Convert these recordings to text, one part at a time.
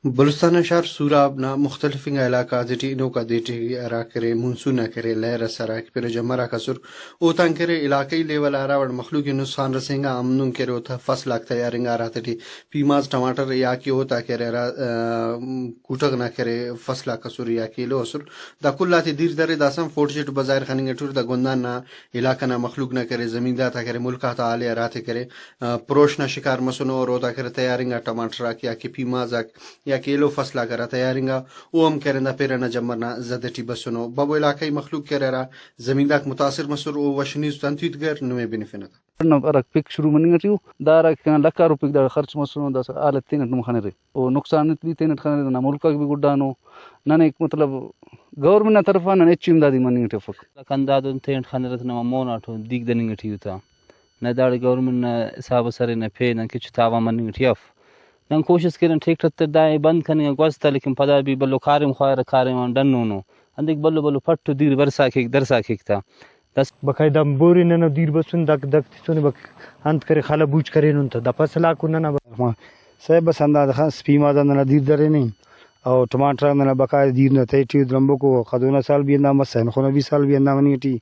बलुस्तान शहर सूराब ना मुख्तलिफ इलाका जिटी इनो का देटी अरा करे मुनसूना करे लहर सरा फिर जमरा कसुर ओतां करे इलाकई लेवल आरा और मखलूक नुकसान रसेंगा अमनुन करे ओता फसल लगता है रिंगा रहा थे पीमाज टमाटर या की होता करे रा कुटक ना करे फसल कसुर या किलो असुर दा कुल्ला थी दीर दरे दासम फोर्टजेट बाजार खानिंग टूर दा गुंदा ना इलाका ना मखलूक ना करे जमींदा था करे मुल्का था आले आरा थे करे प्रोश ना शिकार मसुनो और ओता करे तैयारिंगा टमाटर या की पीमाज या केलो फसला करा तैयारिंगा ओ हम करना पेरना जमरना जदटी बसनो बबो इलाकाई मखलूक कररा जमींदाक मुतासिर मसुर ओ वशनी तंतीत गर नुमे बेनिफिनत न अरक पिक शुरू मनिंग टियो दारा का लक्का रुपए दा खर्च मसनो दस आले तीन नुम खाने रे ओ नुकसान इतनी तीन खाने ना मुल्क भी गुड्डानो ना एक मतलब गवर्नमेंट तरफा ना नेचिम दादी मनिंग टे फक कंदादो तीन खाने रे ना मोना ठो दिग दनिंग टियो ना दाड़ी गवर्नमेंट ना हिसाब सरे ना फे ना किछ तावा मनिंग टियो नंग कोशिश करें ठीक ठत्ते दाए बंद करने का गोस्ता लेकिन पता भी बल्लो खारिम ख्वार खारिम डन्नो अंदिक बल्लो बल्लो फट्टू दीर वर्षा खेक दरसा खेकता दस बकायदा बोरी न दीर बसून दक दक तिसोने बक अंत करे खाला बूच करे नुंत दफसला कुना ना से बस अंदाज खान स्पीमा दा दीर दरे नहीं और टमाटर ना बकायदा दीर न तेटी द्रम्बो को खदोना साल भी ना मसन खोना 20 साल भी ना मनी टी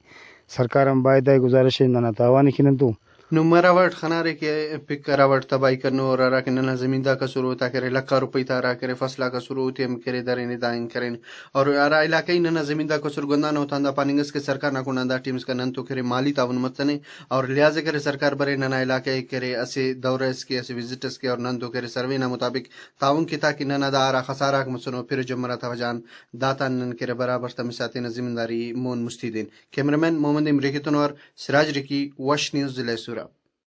सरकार हम बायदा गुजारिश ना तावानी खिन तो नुमरावट खनारे के पिक करावट तबाई करनो और आरा के नना जमींदा का शुरू होता करे लक्का रुपई तारा करे फसला का शुरू होती हम करे दरे निदाइन करें और आरा इलाके नना जमींदा का शुरू गंदा न होता पानिंगस के सरकार ना कुनांदा टीम्स का नन तो करे माली तावन मतने और लिहाज करे सरकार बरे नना इलाके करे ऐसे दौरस के ऐसे विजिटर्स के और नन तो करे सर्वे ना मुताबिक तावन की ताकि नना दा आरा खसारा मसनो फिर जमरा तवजान दाता नन करे बराबर तमिसाते न जिम्मेदारी मोन मुस्तिदीन कैमरामैन मोहम्मद इमरेकितन और सिराज रिकी वश न्यूज़ जिले सूरा